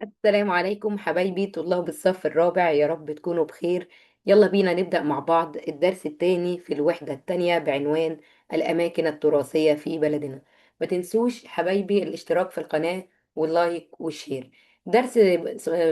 السلام عليكم حبايبي طلاب الصف الرابع، يا رب تكونوا بخير. يلا بينا نبدأ مع بعض الدرس الثاني في الوحدة الثانية بعنوان الأماكن التراثية في بلدنا. ما تنسوش حبايبي الاشتراك في القناة واللايك والشير. درس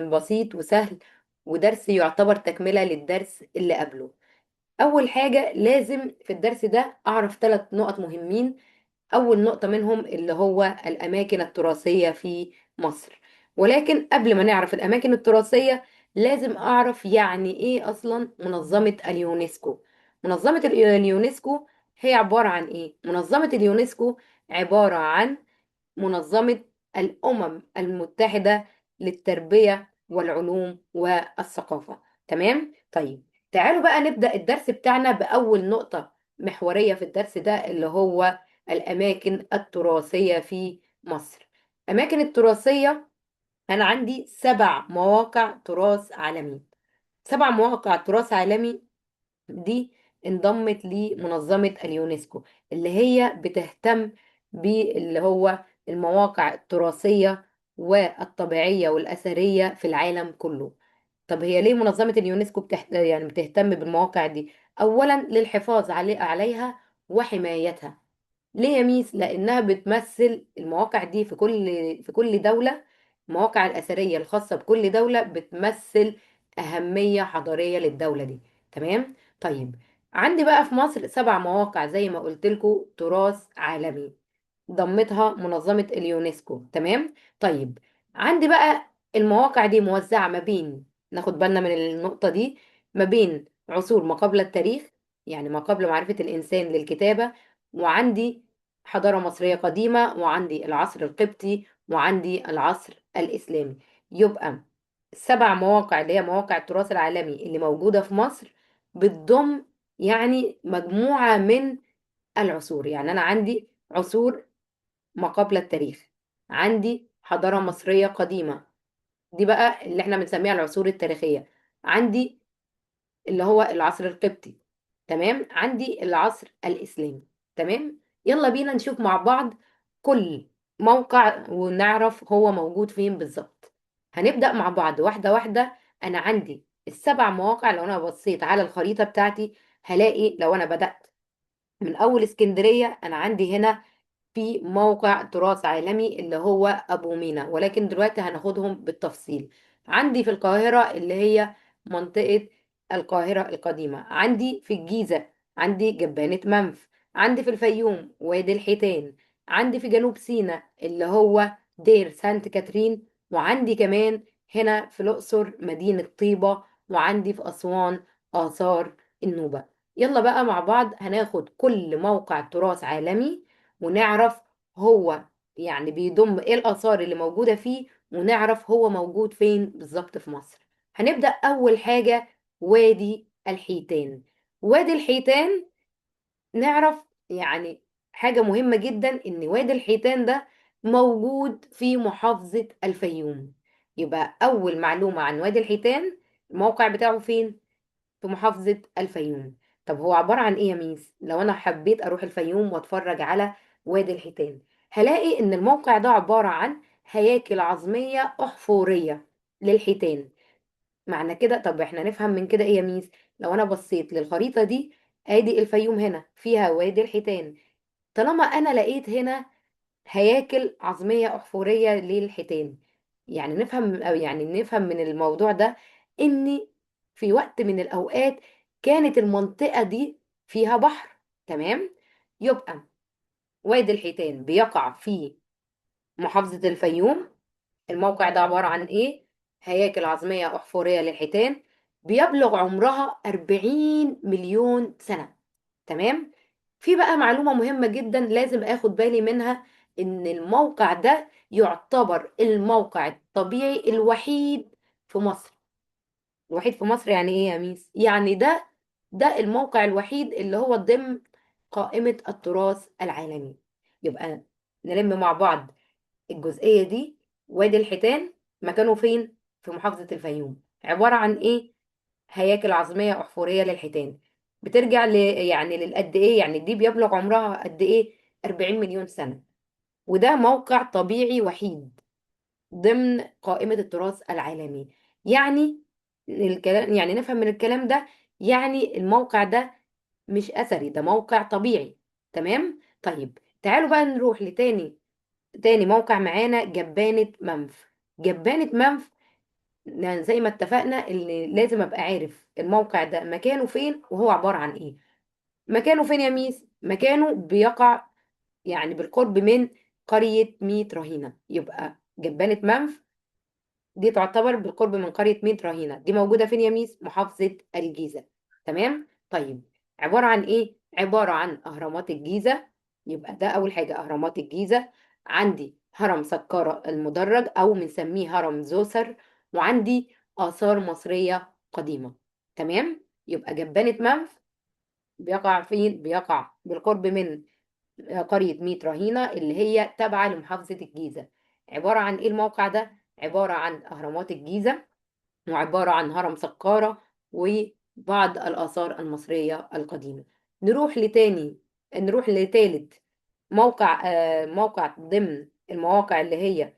بسيط وسهل، ودرس يعتبر تكملة للدرس اللي قبله. أول حاجة لازم في الدرس ده أعرف 3 نقط مهمين. أول نقطة منهم اللي هو الأماكن التراثية في مصر. ولكن قبل ما نعرف الأماكن التراثية لازم أعرف يعني إيه أصلا منظمة اليونسكو. منظمة اليونسكو هي عبارة عن إيه؟ منظمة اليونسكو عبارة عن منظمة الأمم المتحدة للتربية والعلوم والثقافة. تمام؟ طيب، تعالوا بقى نبدأ الدرس بتاعنا بأول نقطة محورية في الدرس ده اللي هو الأماكن التراثية في مصر. أماكن التراثية، أنا عندي 7 مواقع تراث عالمي. 7 مواقع تراث عالمي دي انضمت لمنظمة اليونسكو، اللي هي بتهتم باللي هو المواقع التراثية والطبيعية والأثرية في العالم كله. طب هي ليه منظمة اليونسكو يعني بتهتم بالمواقع دي؟ أولا للحفاظ عليها وحمايتها. ليه يا ميس؟ لانها بتمثل المواقع دي في كل دوله. المواقع الاثريه الخاصه بكل دوله بتمثل اهميه حضاريه للدوله دي. تمام. طيب، عندي بقى في مصر 7 مواقع زي ما قلت لكم تراث عالمي ضمتها منظمه اليونسكو. تمام. طيب، عندي بقى المواقع دي موزعه ما بين، ناخد بالنا من النقطه دي، ما بين عصور ما قبل التاريخ، يعني ما قبل معرفه الانسان للكتابه، وعندي حضارة مصرية قديمة، وعندي العصر القبطي، وعندي العصر الإسلامي. يبقى ال7 مواقع اللي هي مواقع التراث العالمي اللي موجودة في مصر بتضم يعني مجموعة من العصور. يعني أنا عندي عصور ما قبل التاريخ، عندي حضارة مصرية قديمة، دي بقى اللي احنا بنسميها العصور التاريخية. عندي اللي هو العصر القبطي. تمام. عندي العصر الإسلامي. تمام. يلا بينا نشوف مع بعض كل موقع ونعرف هو موجود فين بالظبط. هنبدأ مع بعض واحدة واحدة. أنا عندي ال7 مواقع، لو أنا بصيت على الخريطة بتاعتي هلاقي لو أنا بدأت من أول اسكندرية أنا عندي هنا في موقع تراث عالمي اللي هو أبو مينا، ولكن دلوقتي هناخدهم بالتفصيل. عندي في القاهرة اللي هي منطقة القاهرة القديمة، عندي في الجيزة عندي جبانة منف، عندي في الفيوم وادي الحيتان، عندي في جنوب سيناء اللي هو دير سانت كاترين، وعندي كمان هنا في الأقصر مدينة طيبة، وعندي في أسوان آثار النوبة. يلا بقى مع بعض هناخد كل موقع تراث عالمي ونعرف هو يعني بيضم ايه الآثار اللي موجودة فيه، ونعرف هو موجود فين بالظبط في مصر. هنبدأ أول حاجة وادي الحيتان. وادي الحيتان نعرف يعني حاجة مهمة جدا، إن وادي الحيتان ده موجود في محافظة الفيوم. يبقى أول معلومة عن وادي الحيتان، الموقع بتاعه فين؟ في محافظة الفيوم. طب هو عبارة عن ايه يا ميس؟ لو انا حبيت اروح الفيوم واتفرج على وادي الحيتان هلاقي ان الموقع ده عبارة عن هياكل عظمية احفورية للحيتان. معنى كده، طب احنا نفهم من كده ايه يا ميس؟ لو انا بصيت للخريطة دي، ادي الفيوم هنا فيها وادي الحيتان. طالما انا لقيت هنا هياكل عظمية أحفورية للحيتان، يعني نفهم، أو يعني نفهم من الموضوع ده إن في وقت من الأوقات كانت المنطقة دي فيها بحر. تمام. يبقى وادي الحيتان بيقع في محافظة الفيوم. الموقع ده عبارة عن إيه؟ هياكل عظمية أحفورية للحيتان بيبلغ عمرها 40 مليون سنة. تمام. في بقى معلومة مهمة جدا لازم اخد بالي منها، ان الموقع ده يعتبر الموقع الطبيعي الوحيد في مصر. الوحيد في مصر يعني ايه يا ميس؟ يعني ده الموقع الوحيد اللي هو ضمن قائمة التراث العالمي. يبقى نلم مع بعض الجزئية دي. وادي الحيتان مكانه فين؟ في محافظة الفيوم. عبارة عن ايه؟ هياكل عظمية أحفورية للحيتان بترجع يعني للقد ايه، يعني دي بيبلغ عمرها قد ايه؟ 40 مليون سنة. وده موقع طبيعي وحيد. ضمن قائمة التراث العالمي. يعني الكلام، يعني نفهم من الكلام ده، يعني الموقع ده مش أثري، ده موقع طبيعي. تمام. طيب تعالوا بقى نروح تاني موقع معانا، جبانة منف. جبانة منف، يعني زي ما اتفقنا اللي لازم ابقى عارف الموقع ده مكانه فين وهو عبارة عن ايه. مكانه فين يا ميس؟ مكانه بيقع يعني بالقرب من قرية ميت رهينة. يبقى جبانة منف دي تعتبر بالقرب من قرية ميت رهينة، دي موجودة فين يا ميس؟ محافظة الجيزة. تمام. طيب عبارة عن ايه؟ عبارة عن أهرامات الجيزة. يبقى ده أول حاجة أهرامات الجيزة. عندي هرم سقارة المدرج أو بنسميه هرم زوسر، وعندي آثار مصرية قديمة. تمام. يبقى جبانة منف بيقع فين؟ بيقع بالقرب من قرية ميت رهينة اللي هي تابعة لمحافظة الجيزة. عبارة عن ايه الموقع ده؟ عبارة عن أهرامات الجيزة، وعبارة عن هرم سقارة، وبعض الآثار المصرية القديمة. نروح لتاني نروح لتالت موقع، موقع ضمن المواقع اللي هي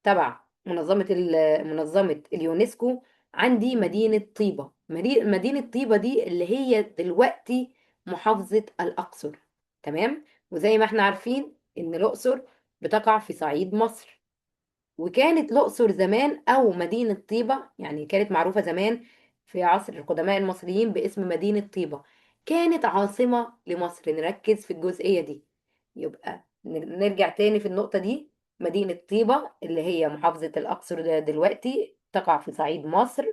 تبع منظمة اليونسكو. عندي مدينة طيبة. مدينة طيبة دي اللي هي دلوقتي محافظة الأقصر. تمام. وزي ما احنا عارفين إن الأقصر بتقع في صعيد مصر، وكانت الأقصر زمان أو مدينة طيبة يعني كانت معروفة زمان في عصر القدماء المصريين باسم مدينة طيبة، كانت عاصمة لمصر. نركز في الجزئية دي. يبقى نرجع تاني في النقطة دي. مدينة طيبة اللي هي محافظة الأقصر ده دلوقتي تقع في صعيد مصر،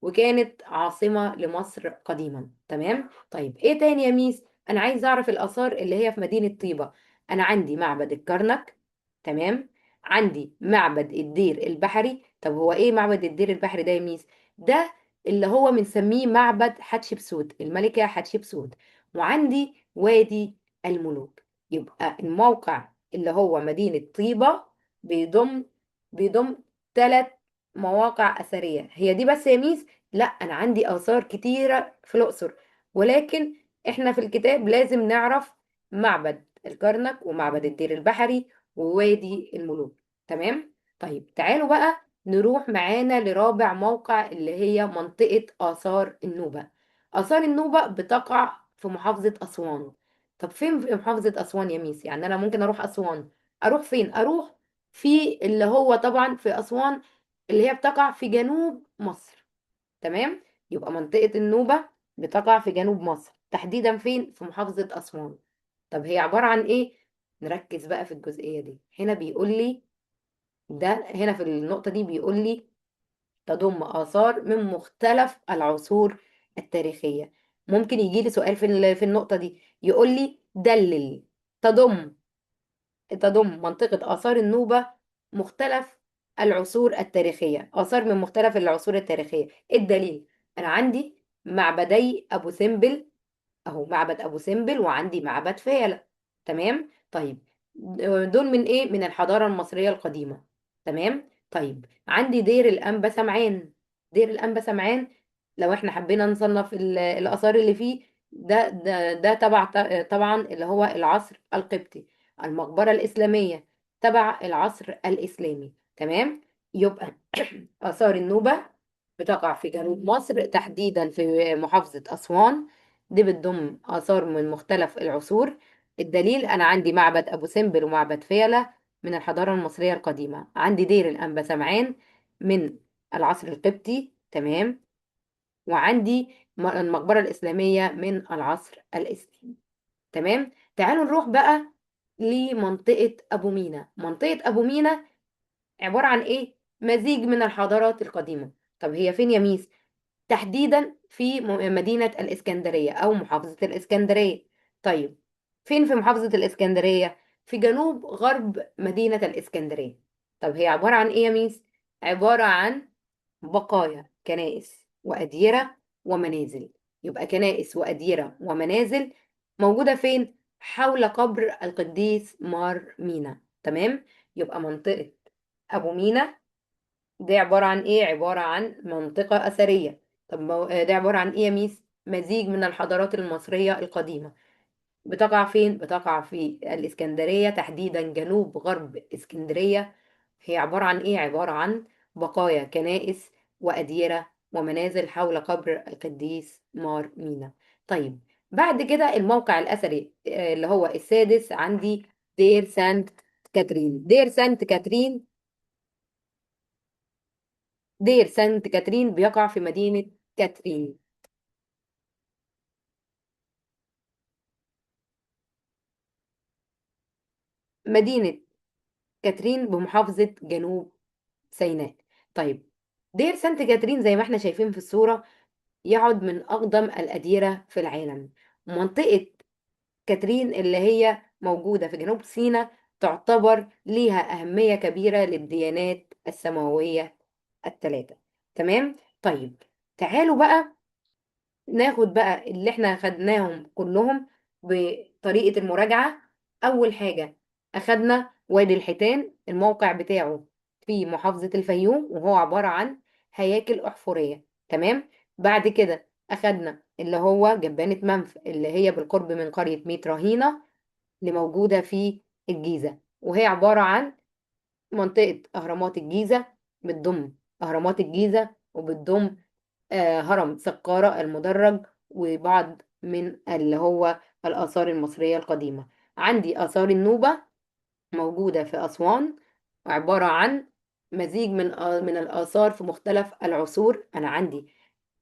وكانت عاصمة لمصر قديما. تمام. طيب ايه تاني يا ميس؟ انا عايز اعرف الاثار اللي هي في مدينة طيبة. انا عندي معبد الكرنك. تمام. عندي معبد الدير البحري. طب هو ايه معبد الدير البحري ده يا ميس؟ ده اللي هو بنسميه معبد حتشبسوت، الملكة حتشبسوت. وعندي وادي الملوك. يبقى الموقع اللي هو مدينة طيبة بيضم بيضم 3 مواقع أثرية. هي دي بس يا ميس؟ لا، انا عندي اثار كتيره في الاقصر، ولكن احنا في الكتاب لازم نعرف معبد الكرنك ومعبد الدير البحري ووادي الملوك. تمام. طيب تعالوا بقى نروح معانا لرابع موقع اللي هي منطقه اثار النوبه. اثار النوبه بتقع في محافظه اسوان. طب فين في محافظه اسوان يا ميس؟ يعني انا ممكن اروح اسوان، اروح فين؟ اروح في اللي هو طبعا في اسوان اللي هي بتقع في جنوب مصر. تمام. يبقى منطقة النوبة بتقع في جنوب مصر، تحديدا فين؟ في محافظة أسوان. طب هي عبارة عن إيه؟ نركز بقى في الجزئية دي. هنا بيقول لي، هنا في النقطة دي بيقول لي تضم آثار من مختلف العصور التاريخية. ممكن يجي لي سؤال في النقطة دي يقول لي دلل. تضم تضم منطقة آثار النوبة مختلف العصور التاريخية، آثار من مختلف العصور التاريخية. إيه الدليل؟ أنا عندي معبدي أبو سمبل، أهو معبد أبو سمبل، وعندي معبد فيلة. تمام. طيب دول من إيه؟ من الحضارة المصرية القديمة. تمام. طيب عندي دير الأنبا سمعان. دير الأنبا سمعان لو احنا حبينا نصنف الآثار اللي فيه، ده تبع طبعا اللي هو العصر القبطي. المقبرة الإسلامية تبع العصر الإسلامي. تمام. يبقى آثار النوبة بتقع في جنوب مصر، تحديدا في محافظة أسوان. دي بتضم آثار من مختلف العصور. الدليل أنا عندي معبد أبو سمبل ومعبد فيلة من الحضارة المصرية القديمة، عندي دير الأنبا سمعان من العصر القبطي. تمام. وعندي المقبرة الإسلامية من العصر الإسلامي. تمام. تعالوا نروح بقى لمنطقة أبو مينا. منطقة أبو مينا عبارة عن إيه؟ مزيج من الحضارات القديمة. طب هي فين يا ميس؟ تحديدا في مدينة الإسكندرية أو محافظة الإسكندرية. طيب فين في محافظة الإسكندرية؟ في جنوب غرب مدينة الإسكندرية. طب هي عبارة عن إيه يا ميس؟ عبارة عن بقايا كنائس وأديرة ومنازل. يبقى كنائس وأديرة ومنازل موجودة فين؟ حول قبر القديس مار مينا. تمام. يبقى منطقة أبو مينا دي عبارة عن إيه؟ عبارة عن منطقة أثرية. طب ده عبارة عن إيه يا ميس؟ مزيج من الحضارات المصرية القديمة. بتقع فين؟ بتقع في الإسكندرية، تحديدا جنوب غرب اسكندرية، هي عبارة عن إيه؟ عبارة عن بقايا كنائس وأديرة ومنازل حول قبر القديس مار مينا. طيب، بعد كده الموقع الأثري اللي هو السادس عندي دير سانت كاترين. دير سانت كاترين بيقع في مدينة كاترين. مدينة كاترين بمحافظة جنوب سيناء. طيب، دير سانت كاترين زي ما احنا شايفين في الصورة يعد من أقدم الأديرة في العالم. منطقة كاترين اللي هي موجودة في جنوب سيناء تعتبر ليها أهمية كبيرة للديانات السماوية الثلاثة. تمام؟ طيب، تعالوا بقى ناخد بقى اللي احنا خدناهم كلهم بطريقة المراجعة. أول حاجة أخدنا وادي الحيتان، الموقع بتاعه في محافظة الفيوم، وهو عبارة عن هياكل أحفورية. تمام. بعد كده أخدنا اللي هو جبانة منف اللي هي بالقرب من قرية ميت رهينة اللي موجودة في الجيزة، وهي عبارة عن منطقة أهرامات الجيزة. بتضم أهرامات الجيزة وبتضم هرم سقارة المدرج وبعض من اللي هو الآثار المصرية القديمة. عندي آثار النوبة موجودة في أسوان، عبارة عن مزيج من الآثار في مختلف العصور. أنا عندي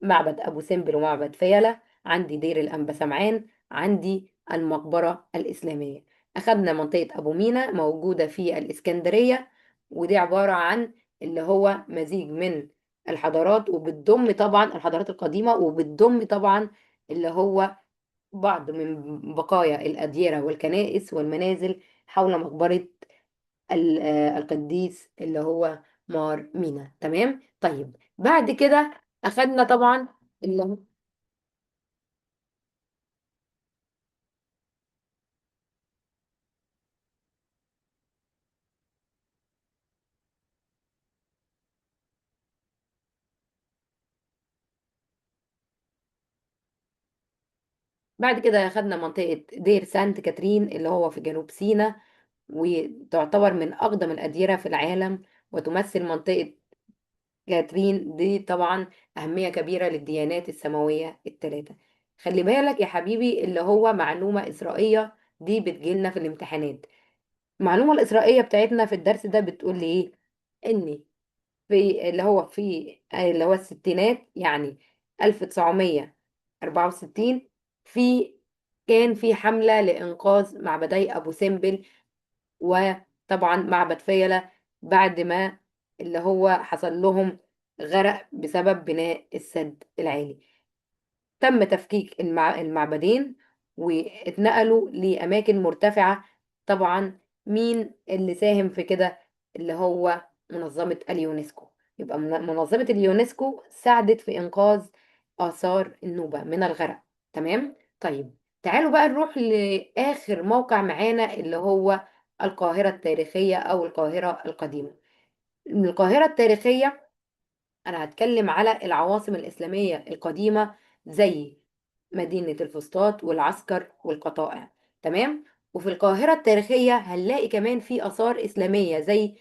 معبد أبو سمبل ومعبد فيلة، عندي دير الأنبا سمعان، عندي المقبرة الإسلامية. أخذنا منطقة أبو مينا موجودة في الإسكندرية، ودي عبارة عن اللي هو مزيج من الحضارات، وبتضم طبعا الحضارات القديمة، وبتضم طبعا اللي هو بعض من بقايا الأديرة والكنائس والمنازل حول مقبرة القديس اللي هو مار مينا. تمام. طيب، بعد كده أخدنا طبعا اللي هو بعد كده أخدنا منطقة دير سانت كاترين اللي هو في جنوب سيناء، وتعتبر من أقدم الأديرة في العالم، وتمثل منطقة كاترين دي طبعا أهمية كبيرة للديانات السماوية الثلاثة. خلي بالك يا حبيبي، اللي هو معلومة إسرائيلية دي بتجيلنا في الامتحانات. المعلومة الإسرائيلية بتاعتنا في الدرس ده بتقول لي إيه؟ إن في الستينات، يعني 1964، في كان في حملة لإنقاذ معبدي أبو سمبل وطبعا معبد فيلة، بعد ما اللي هو حصل لهم غرق بسبب بناء السد العالي. تم تفكيك المعبدين واتنقلوا لأماكن مرتفعة. طبعا مين اللي ساهم في كده؟ اللي هو منظمة اليونسكو. يبقى منظمة اليونسكو ساعدت في إنقاذ آثار النوبة من الغرق. تمام. طيب، تعالوا بقى نروح لآخر موقع معانا اللي هو القاهرة التاريخية أو القاهرة القديمة. القاهرة التاريخية أنا هتكلم على العواصم الإسلامية القديمة زي مدينة الفسطاط والعسكر والقطائع. تمام. وفي القاهرة التاريخية هنلاقي كمان في آثار إسلامية زي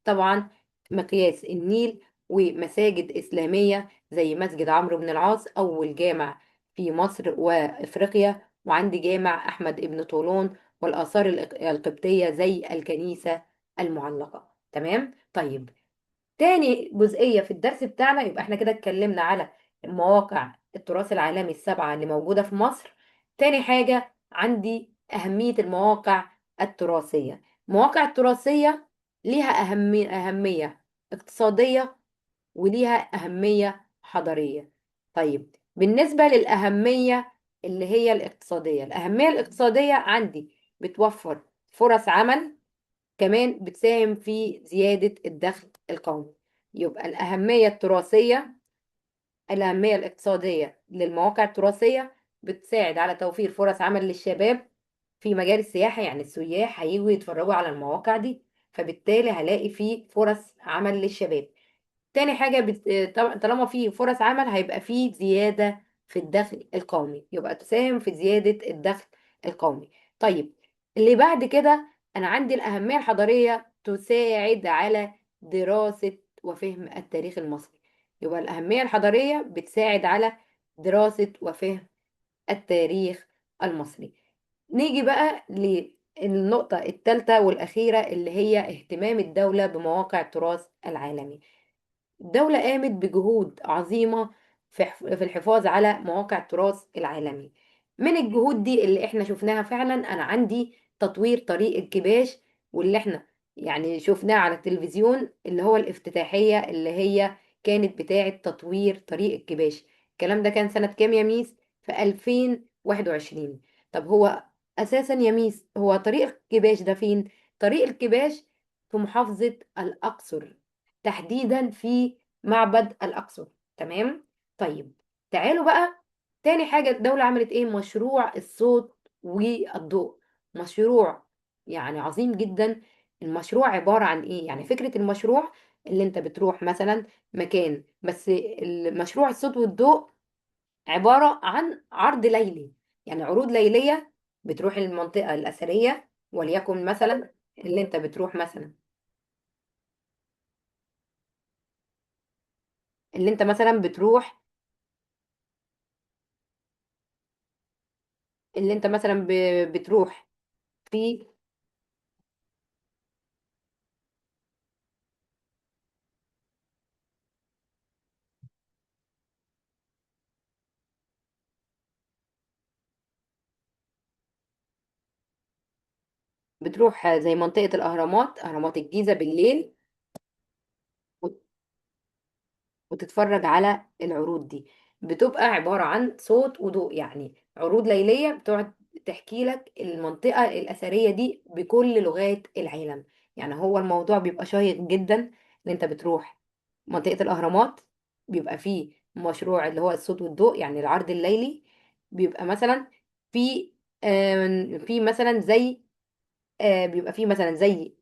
طبعا مقياس النيل، ومساجد إسلامية زي مسجد عمرو بن العاص أول جامع في مصر وإفريقيا، وعندي جامع أحمد ابن طولون، والآثار القبطية زي الكنيسة المعلقة. تمام. طيب، تاني جزئية في الدرس بتاعنا، يبقى احنا كده اتكلمنا على المواقع التراث العالمي السبعة اللي موجودة في مصر. تاني حاجة عندي أهمية المواقع التراثية. المواقع التراثية ليها أهمية اقتصادية وليها أهمية حضارية. طيب، بالنسبة للأهمية اللي هي الاقتصادية، الأهمية الاقتصادية عندي بتوفر فرص عمل، كمان بتساهم في زيادة الدخل القومي. يبقى الأهمية الاقتصادية للمواقع التراثية بتساعد على توفير فرص عمل للشباب في مجال السياحة، يعني السياح هيجوا يتفرجوا على المواقع دي، فبالتالي هلاقي فيه فرص عمل للشباب. تاني حاجة طالما في فرص عمل هيبقى في زيادة في الدخل القومي، يبقى تساهم في زيادة الدخل القومي. طيب، اللي بعد كده أنا عندي الأهمية الحضارية تساعد على دراسة وفهم التاريخ المصري. يبقى الأهمية الحضارية بتساعد على دراسة وفهم التاريخ المصري. نيجي بقى للنقطة الثالثة والأخيرة اللي هي اهتمام الدولة بمواقع التراث العالمي. الدولة قامت بجهود عظيمة في الحفاظ على مواقع التراث العالمي. من الجهود دي اللي احنا شفناها فعلا، انا عندي تطوير طريق الكباش، واللي احنا يعني شفناه على التلفزيون، اللي هو الافتتاحية اللي هي كانت بتاعة تطوير طريق الكباش. الكلام ده كان سنة كام يا ميس؟ في 2021. طب هو اساسا يا ميس، هو طريق الكباش ده فين؟ طريق الكباش في محافظة الأقصر، تحديدا في معبد الأقصر. تمام. طيب، تعالوا بقى. تاني حاجة الدولة عملت ايه؟ مشروع الصوت والضوء. مشروع يعني عظيم جدا. المشروع عبارة عن ايه؟ يعني فكرة المشروع اللي انت بتروح مثلا مكان، بس المشروع الصوت والضوء عبارة عن عرض ليلي، يعني عروض ليلية. بتروح المنطقة الأثرية، وليكن مثلا اللي انت بتروح مثلا اللي انت مثلا بتروح اللي انت مثلا بتروح في بتروح زي منطقة الأهرامات، أهرامات الجيزة بالليل، وتتفرج على العروض دي. بتبقى عبارة عن صوت وضوء، يعني عروض ليلية بتقعد تحكي لك المنطقة الأثرية دي بكل لغات العالم. يعني هو الموضوع بيبقى شيق جدا، ان انت بتروح منطقة الأهرامات، بيبقى فيه مشروع اللي هو الصوت والضوء، يعني العرض الليلي. بيبقى مثلا في في مثلا زي بيبقى فيه مثلا زي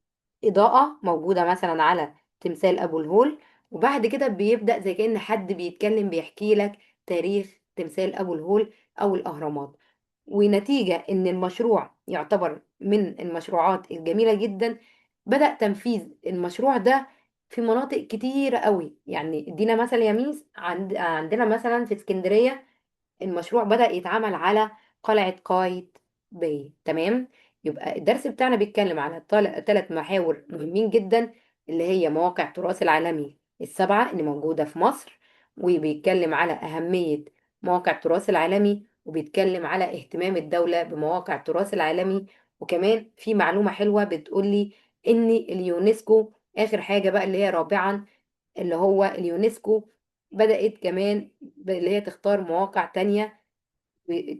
إضاءة موجودة مثلا على تمثال أبو الهول، وبعد كده بيبدأ زي كأن حد بيتكلم بيحكي لك تاريخ تمثال أبو الهول أو الأهرامات. ونتيجة إن المشروع يعتبر من المشروعات الجميلة جدا، بدأ تنفيذ المشروع ده في مناطق كتيرة قوي. يعني ادينا مثلا يا ميس، عندنا مثلا في اسكندرية المشروع بدأ يتعمل على قلعة قايتباي. تمام. يبقى الدرس بتاعنا بيتكلم على ثلاث محاور مهمين جدا، اللي هي مواقع التراث العالمي السبعة اللي موجودة في مصر، وبيتكلم على أهمية مواقع التراث العالمي، وبيتكلم على اهتمام الدولة بمواقع التراث العالمي. وكمان في معلومة حلوة بتقولي إن اليونسكو آخر حاجة بقى اللي هي رابعا، اللي هو اليونسكو بدأت كمان اللي هي تختار مواقع تانية.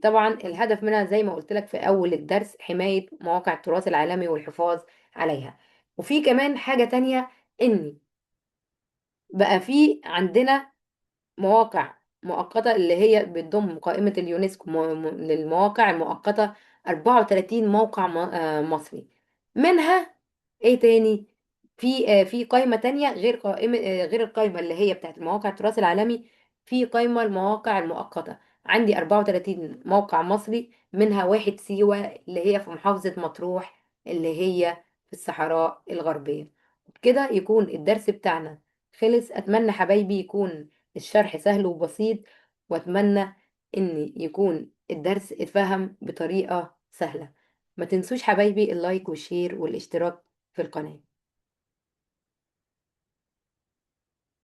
طبعا الهدف منها زي ما قلت لك في أول الدرس حماية مواقع التراث العالمي والحفاظ عليها. وفي كمان حاجة تانية، إن بقى في عندنا مواقع مؤقتة اللي هي بتضم قائمة اليونسكو للمواقع المؤقتة 34 موقع مصري. منها ايه تاني؟ في قائمة تانية غير قائمة غير القائمة اللي هي بتاعت المواقع التراث العالمي. في قائمة المواقع المؤقتة، عندي 34 موقع مصري، منها واحد سيوة اللي هي في محافظة مطروح اللي هي في الصحراء الغربية. كده يكون الدرس بتاعنا خلص. أتمنى حبايبي يكون الشرح سهل وبسيط، واتمنى ان يكون الدرس اتفهم بطريقة سهلة. ما تنسوش حبايبي اللايك والشير والاشتراك في القناة.